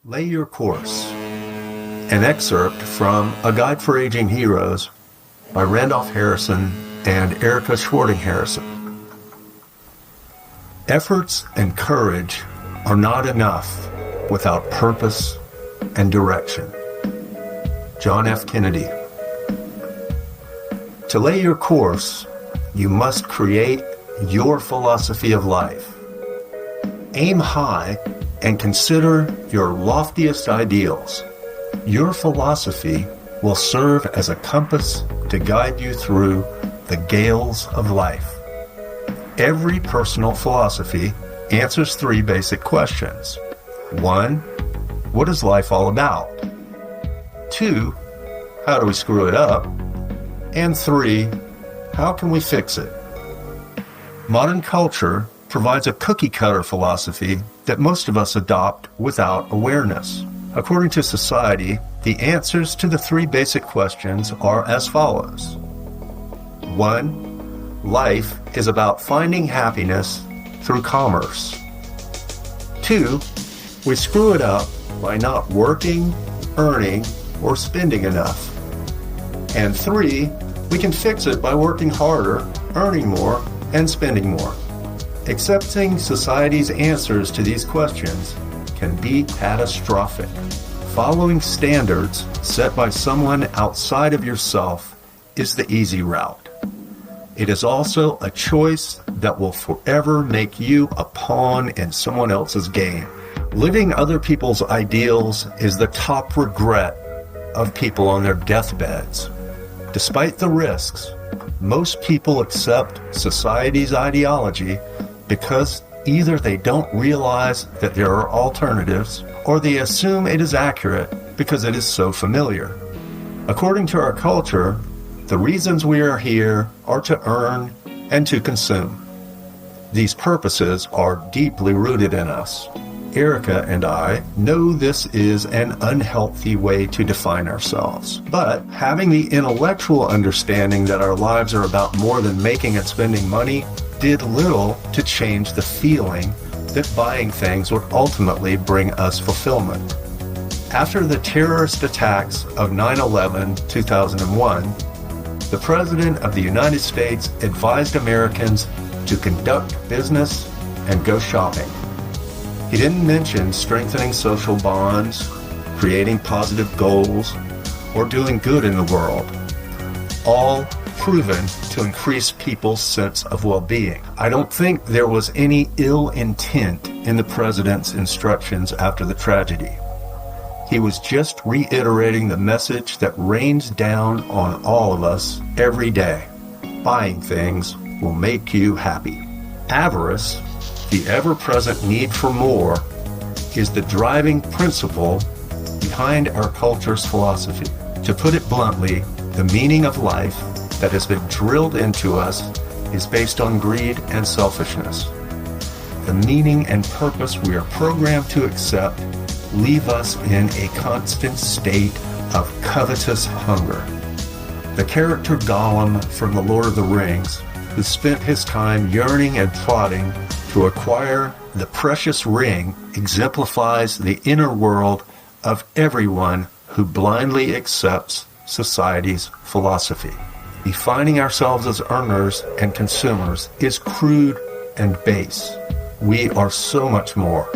Lay Your Course, an excerpt from A Guide for Aging Heroes by Randolph Harrison and Erica Schwarting Harrison. Efforts and courage are not enough without purpose and direction. John F. Kennedy. To lay your course, you must create your philosophy of life. Aim high and consider your loftiest ideals. Your philosophy will serve as a compass to guide you through the gales of life. Every personal philosophy answers three basic questions. 1, what is life all about? 2, how do we screw it up? And 3, how can we fix it? Modern culture provides a cookie-cutter philosophy that most of us adopt without awareness. According to society, the answers to the three basic questions are as follows. 1, life is about finding happiness through commerce. 2, we screw it up by not working, earning, or spending enough. And 3, we can fix it by working harder, earning more, and spending more. Accepting society's answers to these questions can be catastrophic. Following standards set by someone outside of yourself is the easy route. It is also a choice that will forever make you a pawn in someone else's game. Living other people's ideals is the top regret of people on their deathbeds. Despite the risks, most people accept society's ideology because either they don't realize that there are alternatives, or they assume it is accurate because it is so familiar. According to our culture, the reasons we are here are to earn and to consume. These purposes are deeply rooted in us. Erica and I know this is an unhealthy way to define ourselves, but having the intellectual understanding that our lives are about more than making and spending money did little to change the feeling that buying things would ultimately bring us fulfillment. After the terrorist attacks of 9/11-2001, the President of the United States advised Americans to conduct business and go shopping. He didn't mention strengthening social bonds, creating positive goals, or doing good in the world, all proven to increase people's sense of well-being. I don't think there was any ill intent in the president's instructions after the tragedy. He was just reiterating the message that rains down on all of us every day. Buying things will make you happy. Avarice, the ever-present need for more, is the driving principle behind our culture's philosophy. To put it bluntly, the meaning of life that has been drilled into us is based on greed and selfishness. The meaning and purpose we are programmed to accept leave us in a constant state of covetous hunger. The character Gollum from The Lord of the Rings, who spent his time yearning and plotting to acquire the precious ring, exemplifies the inner world of everyone who blindly accepts society's philosophy. Defining ourselves as earners and consumers is crude and base. We are so much more.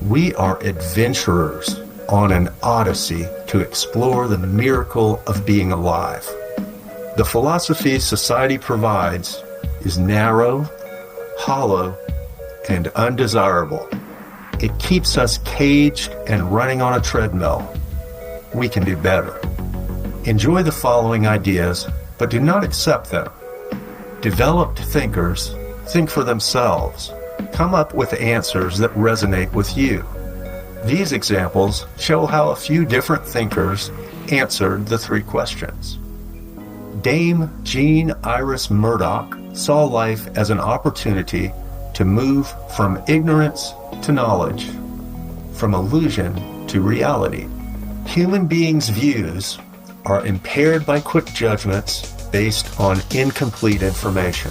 We are adventurers on an odyssey to explore the miracle of being alive. The philosophy society provides is narrow, hollow, and undesirable. It keeps us caged and running on a treadmill. We can do better. Enjoy the following ideas, but do not accept them. Developed thinkers think for themselves. Come up with answers that resonate with you. These examples show how a few different thinkers answered the three questions. Dame Jean Iris Murdoch saw life as an opportunity to move from ignorance to knowledge, from illusion to reality. Human beings' views are impaired by quick judgments based on incomplete information.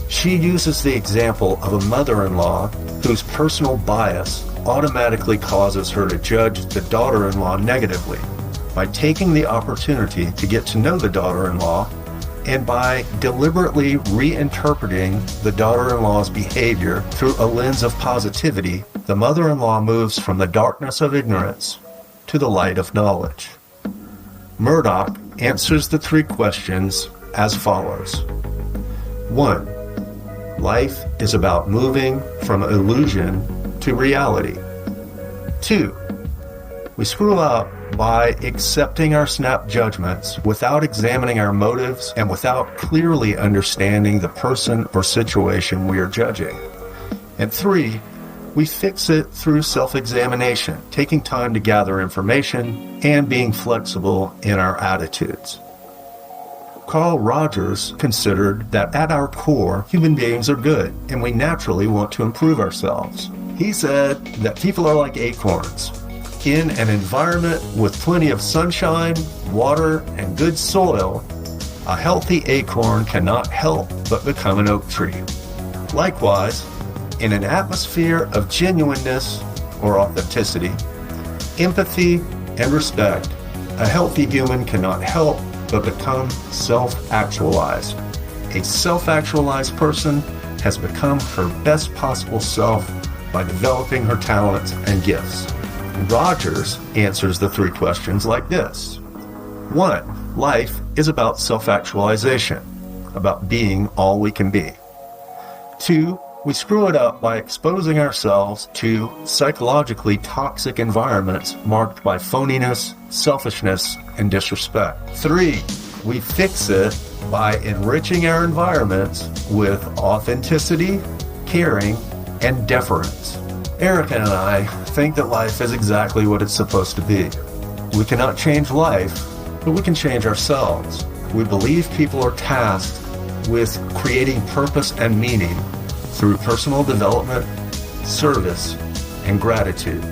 She uses the example of a mother-in-law whose personal bias automatically causes her to judge the daughter-in-law negatively. By taking the opportunity to get to know the daughter-in-law, and by deliberately reinterpreting the daughter-in-law's behavior through a lens of positivity, the mother-in-law moves from the darkness of ignorance to the light of knowledge. Murdoch answers the 3 questions as follows. 1. Life is about moving from illusion to reality. 2. We screw up by accepting our snap judgments without examining our motives and without clearly understanding the person or situation we are judging. And 3, we fix it through self-examination, taking time to gather information and being flexible in our attitudes. Carl Rogers considered that at our core, human beings are good and we naturally want to improve ourselves. He said that people are like acorns. In an environment with plenty of sunshine, water, and good soil, a healthy acorn cannot help but become an oak tree. Likewise, in an atmosphere of genuineness or authenticity, empathy, and respect, a healthy human cannot help but become self-actualized. A self-actualized person has become her best possible self by developing her talents and gifts. Rogers answers the 3 questions like this. 1. Life is about self-actualization, about being all we can be. 2. We screw it up by exposing ourselves to psychologically toxic environments marked by phoniness, selfishness, and disrespect. 3. We fix it by enriching our environments with authenticity, caring, and deference. Erica and I think that life is exactly what it's supposed to be. We cannot change life, but we can change ourselves. We believe people are tasked with creating purpose and meaning through personal development, service, and gratitude.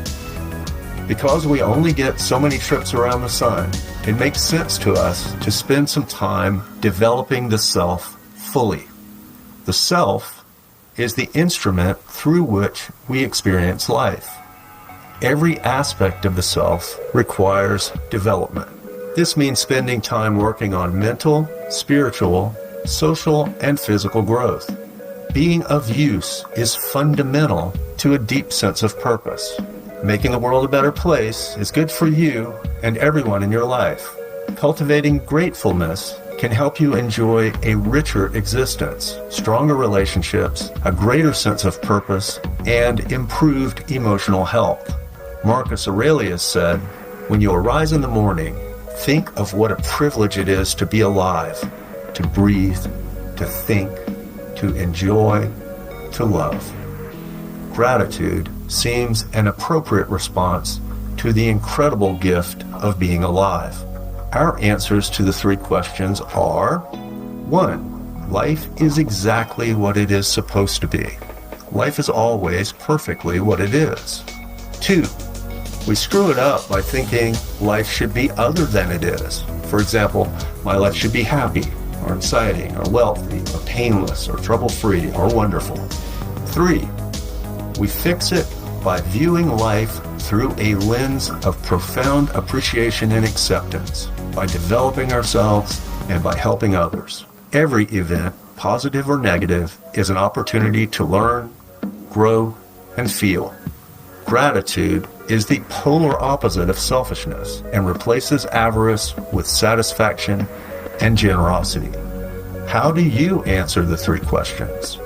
Because we only get so many trips around the sun, it makes sense to us to spend some time developing the self fully. The self is the instrument through which we experience life. Every aspect of the self requires development. This means spending time working on mental, spiritual, social, and physical growth. Being of use is fundamental to a deep sense of purpose. Making the world a better place is good for you and everyone in your life. Cultivating gratefulness can help you enjoy a richer existence, stronger relationships, a greater sense of purpose, and improved emotional health. Marcus Aurelius said, "When you arise in the morning, think of what a privilege it is to be alive, to breathe, to think, to enjoy, to love." Gratitude seems an appropriate response to the incredible gift of being alive. Our answers to the 3 questions are: 1. Life is exactly what it is supposed to be. Life is always perfectly what it is. 2. We screw it up by thinking life should be other than it is. For example, my life should be happy, or exciting, or wealthy, or painless, or trouble-free, or wonderful. 3. We fix it by viewing life through a lens of profound appreciation and acceptance, by developing ourselves and by helping others. Every event, positive or negative, is an opportunity to learn, grow, and feel. Gratitude is the polar opposite of selfishness and replaces avarice with satisfaction and generosity. How do you answer the 3 questions?